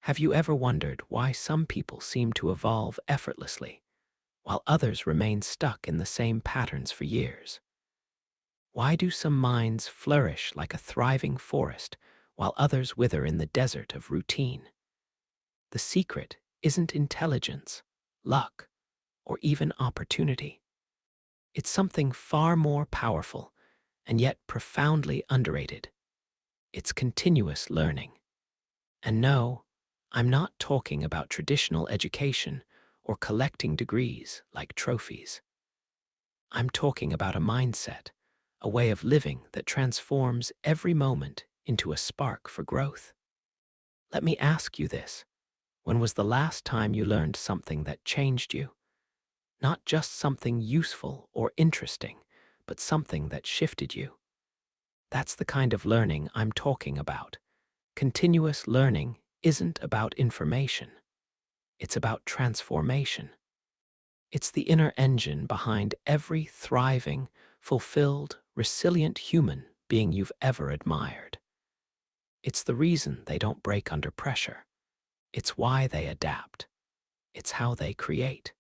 Have you ever wondered why some people seem to evolve effortlessly, while others remain stuck in the same patterns for years? Why do some minds flourish like a thriving forest, while others wither in the desert of routine? The secret isn't intelligence, luck, or even opportunity. It's something far more powerful and yet profoundly underrated. It's continuous learning. And no, I'm not talking about traditional education or collecting degrees like trophies. I'm talking about a mindset, a way of living that transforms every moment into a spark for growth. Let me ask you this. When was the last time you learned something that changed you? Not just something useful or interesting, but something that shifted you. That's the kind of learning I'm talking about. Continuous learning isn't about information. It's about transformation. It's the inner engine behind every thriving, fulfilled, resilient human being you've ever admired. It's the reason they don't break under pressure. It's why they adapt. It's how they create.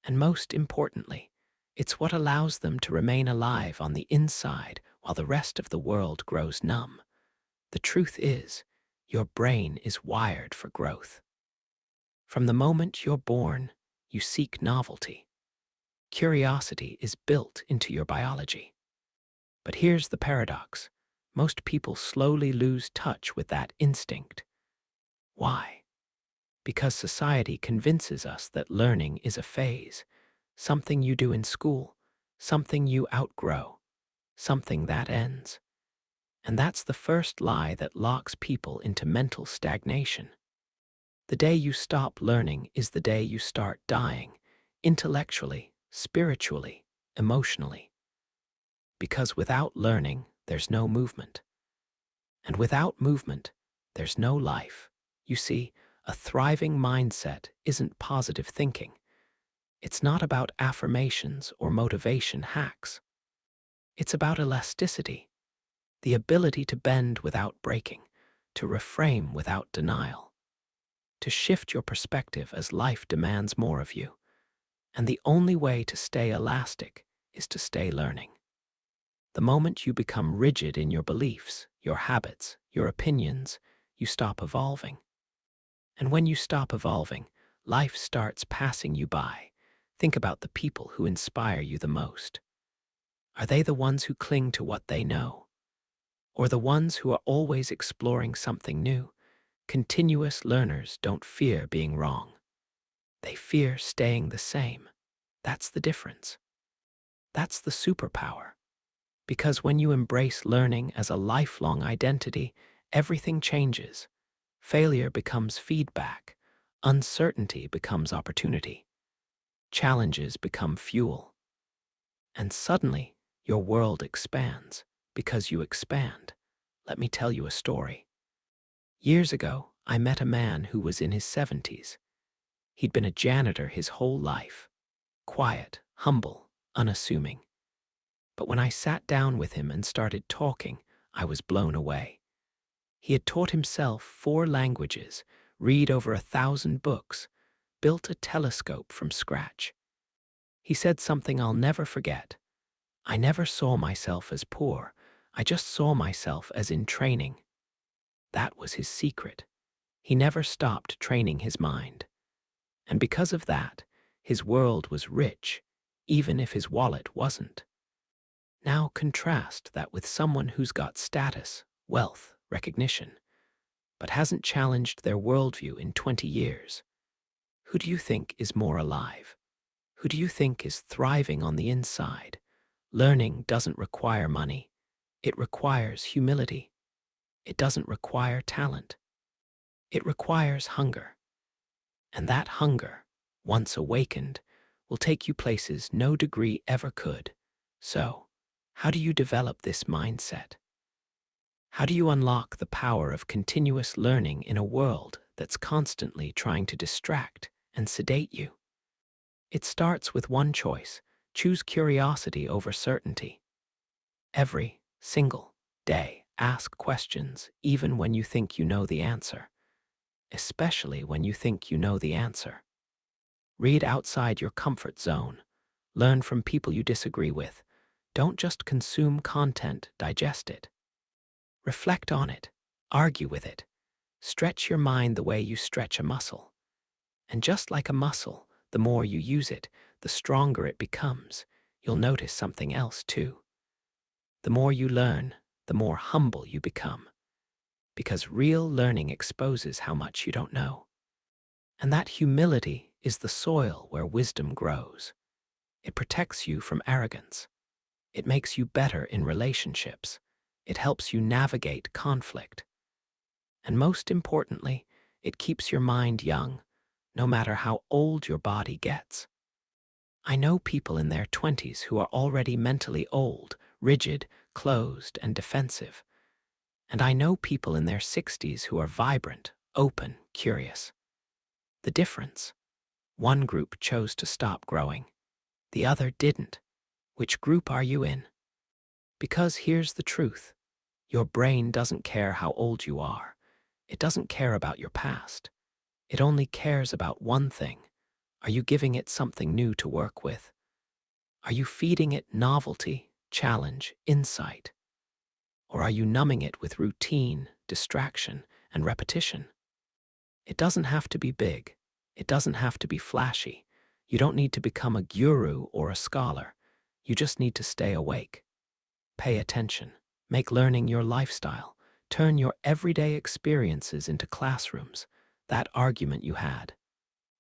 And most importantly, it's what allows them to remain alive on the inside while the rest of the world grows numb. The truth is, your brain is wired for growth. From the moment you're born, you seek novelty. Curiosity is built into your biology. But here's the paradox. Most people slowly lose touch with that instinct. Why? Because society convinces us that learning is a phase, something you do in school, something you outgrow, something that ends. And that's the first lie that locks people into mental stagnation. The day you stop learning is the day you start dying, intellectually, spiritually, emotionally. Because without learning, there's no movement. And without movement, there's no life. You see, a thriving mindset isn't positive thinking. It's not about affirmations or motivation hacks. It's about elasticity, the ability to bend without breaking, to reframe without denial, to shift your perspective as life demands more of you. And the only way to stay elastic is to stay learning. The moment you become rigid in your beliefs, your habits, your opinions, you stop evolving. And when you stop evolving, life starts passing you by. Think about the people who inspire you the most. Are they the ones who cling to what they know? Or the ones who are always exploring something new? Continuous learners don't fear being wrong. They fear staying the same. That's the difference. That's the superpower. Because when you embrace learning as a lifelong identity, everything changes. Failure becomes feedback. Uncertainty becomes opportunity. Challenges become fuel. And suddenly, your world expands because you expand. Let me tell you a story. Years ago, I met a man who was in his 70s. He'd been a janitor his whole life. Quiet, humble, unassuming. But when I sat down with him and started talking, I was blown away. He had taught himself 4 languages, read over 1,000 books, built a telescope from scratch. He said something I'll never forget. I never saw myself as poor. I just saw myself as in training. That was his secret. He never stopped training his mind. And because of that, his world was rich, even if his wallet wasn't. Now contrast that with someone who's got status, wealth, recognition, but hasn't challenged their worldview in 20 years. Who do you think is more alive? Who do you think is thriving on the inside? Learning doesn't require money. It requires humility. It doesn't require talent. It requires hunger. And that hunger, once awakened, will take you places no degree ever could. So, how do you develop this mindset? How do you unlock the power of continuous learning in a world that's constantly trying to distract and sedate you? It starts with one choice. Choose curiosity over certainty. Every single day, ask questions even when you think you know the answer. especially when you think you know the answer. Read outside your comfort zone. Learn from people you disagree with. Don't just consume content, digest it. Reflect on it. Argue with it. Stretch your mind the way you stretch a muscle. And just like a muscle, the more you use it, the stronger it becomes. You'll notice something else too. The more you learn, the more humble you become. Because real learning exposes how much you don't know. And that humility is the soil where wisdom grows. It protects you from arrogance. It makes you better in relationships. It helps you navigate conflict. And most importantly, it keeps your mind young, no matter how old your body gets. I know people in their 20s who are already mentally old, rigid, closed, and defensive. And I know people in their 60s who are vibrant, open, curious. The difference? One group chose to stop growing. The other didn't. Which group are you in? Because here's the truth. Your brain doesn't care how old you are. It doesn't care about your past. It only cares about one thing. Are you giving it something new to work with? Are you feeding it novelty, challenge, insight? Or are you numbing it with routine, distraction, and repetition? It doesn't have to be big. It doesn't have to be flashy. You don't need to become a guru or a scholar. You just need to stay awake. Pay attention. Make learning your lifestyle. Turn your everyday experiences into classrooms. That argument you had.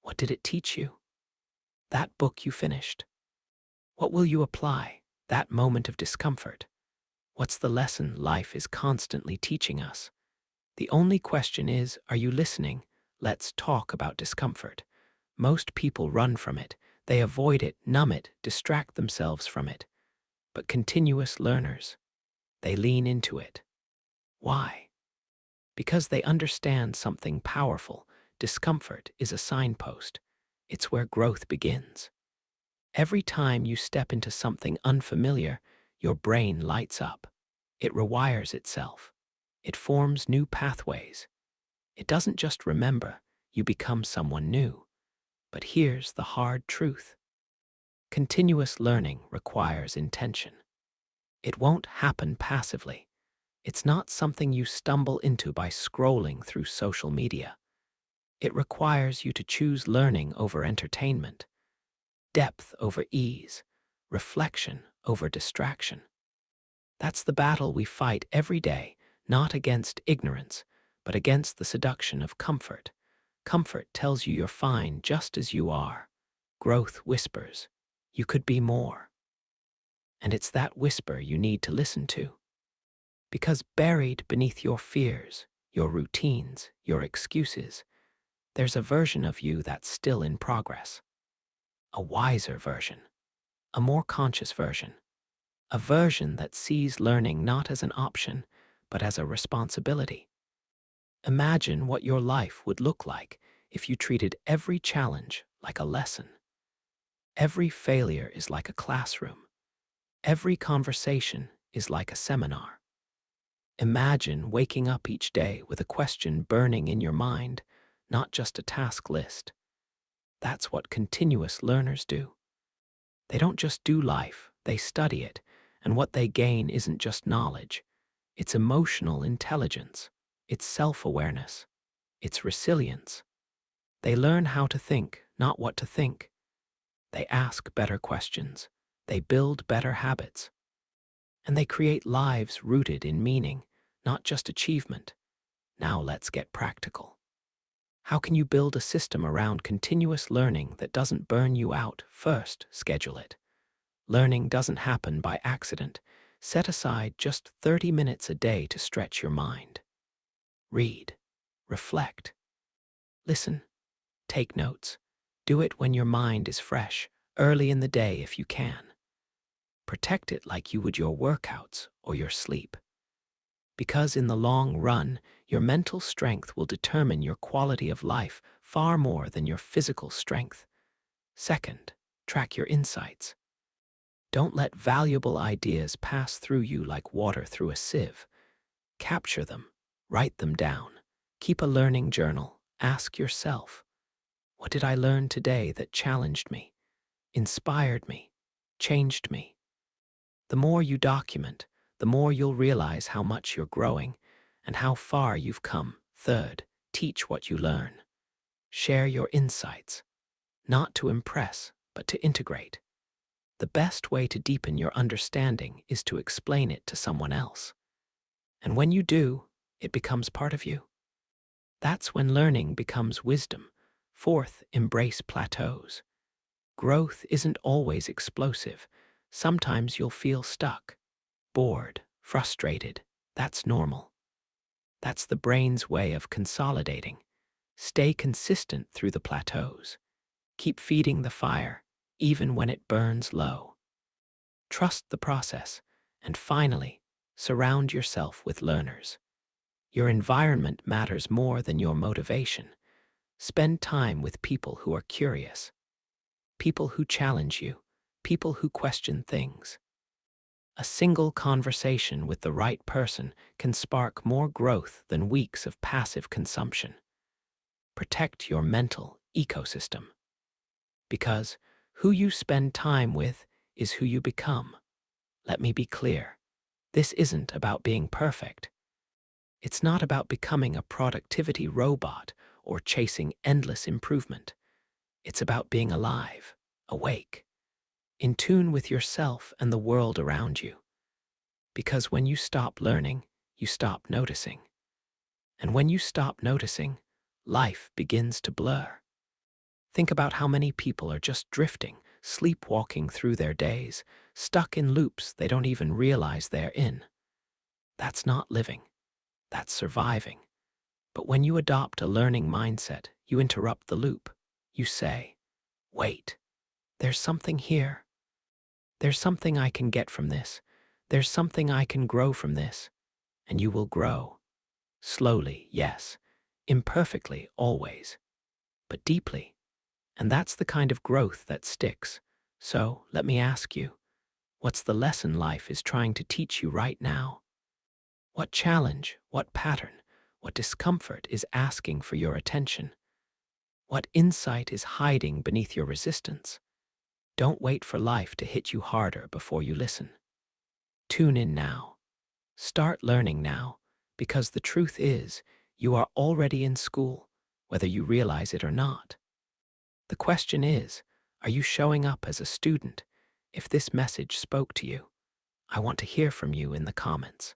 What did it teach you? That book you finished. What will you apply? That moment of discomfort. What's the lesson life is constantly teaching us? The only question is, are you listening? Let's talk about discomfort. Most people run from it. They avoid it, numb it, distract themselves from it. But continuous learners, they lean into it. Why? Because they understand something powerful. Discomfort is a signpost. It's where growth begins. Every time you step into something unfamiliar, your brain lights up. It rewires itself. It forms new pathways. It doesn't just remember, you become someone new. But here's the hard truth. Continuous learning requires intention. It won't happen passively. It's not something you stumble into by scrolling through social media. It requires you to choose learning over entertainment, depth over ease, reflection over distraction. That's the battle we fight every day, not against ignorance, but against the seduction of comfort. Comfort tells you you're fine just as you are. Growth whispers, you could be more. And it's that whisper you need to listen to. Because buried beneath your fears, your routines, your excuses, there's a version of you that's still in progress. A wiser version, a more conscious version, a version that sees learning not as an option, but as a responsibility. Imagine what your life would look like if you treated every challenge like a lesson. Every failure is like a classroom. Every conversation is like a seminar. Imagine waking up each day with a question burning in your mind, not just a task list. That's what continuous learners do. They don't just do life, they study it, and what they gain isn't just knowledge. It's emotional intelligence, it's self-awareness, it's resilience. They learn how to think, not what to think. They ask better questions, they build better habits, and they create lives rooted in meaning, not just achievement. Now let's get practical. How can you build a system around continuous learning that doesn't burn you out? First, schedule it. Learning doesn't happen by accident. Set aside just 30 minutes a day to stretch your mind. Read, reflect, listen, take notes. Do it when your mind is fresh, early in the day if you can. Protect it like you would your workouts or your sleep. Because in the long run, your mental strength will determine your quality of life far more than your physical strength. Second, track your insights. Don't let valuable ideas pass through you like water through a sieve. Capture them, write them down, keep a learning journal, Ask yourself, what did I learn today that challenged me, inspired me, changed me? The more you document, the more you'll realize how much you're growing and how far you've come. Third, teach what you learn. Share your insights, not to impress, but to integrate. The best way to deepen your understanding is to explain it to someone else. And when you do, it becomes part of you. That's when learning becomes wisdom. Fourth, embrace plateaus. Growth isn't always explosive. Sometimes you'll feel stuck, bored, frustrated. That's normal. That's the brain's way of consolidating. Stay consistent through the plateaus. Keep feeding the fire, even when it burns low. Trust the process. And finally, surround yourself with learners. Your environment matters more than your motivation. Spend time with people who are curious, people who challenge you, people who question things. A single conversation with the right person can spark more growth than weeks of passive consumption. Protect your mental ecosystem. Because who you spend time with is who you become. Let me be clear. This isn't about being perfect. It's not about becoming a productivity robot or chasing endless improvement. It's about being alive, awake, in tune with yourself and the world around you. Because when you stop learning, you stop noticing. And when you stop noticing, life begins to blur. Think about how many people are just drifting, sleepwalking through their days, stuck in loops they don't even realize they're in. That's not living. That's surviving. But when you adopt a learning mindset, you interrupt the loop. You say, wait, there's something here. There's something I can get from this. There's something I can grow from this. And you will grow. Slowly, yes. Imperfectly, always. But deeply. And that's the kind of growth that sticks. So, let me ask you, what's the lesson life is trying to teach you right now? What challenge, what pattern, what discomfort is asking for your attention? What insight is hiding beneath your resistance? Don't wait for life to hit you harder before you listen. Tune in now. Start learning now, because the truth is, you are already in school, whether you realize it or not. The question is, are you showing up as a student? If this message spoke to you, I want to hear from you in the comments.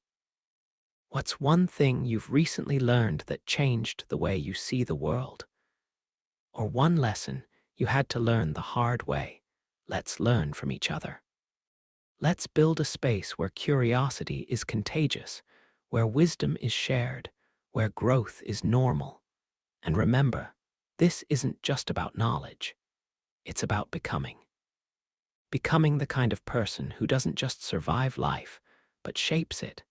What's one thing you've recently learned that changed the way you see the world? Or one lesson you had to learn the hard way? Let's learn from each other. Let's build a space where curiosity is contagious, where wisdom is shared, where growth is normal. And remember, this isn't just about knowledge. It's about becoming. Becoming the kind of person who doesn't just survive life, but shapes it.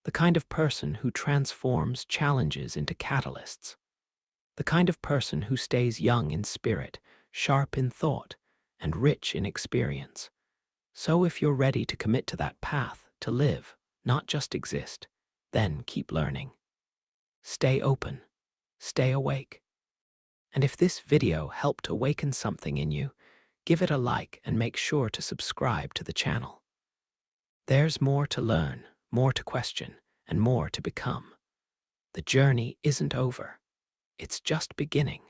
The kind of person who transforms challenges into catalysts. The kind of person who stays young in spirit, sharp in thought, and rich in experience. So if you're ready to commit to that path, to live, not just exist, then keep learning. Stay open. Stay awake. And if this video helped awaken something in you, give it a like and make sure to subscribe to the channel. There's more to learn, more to question, and more to become. The journey isn't over. It's just beginning.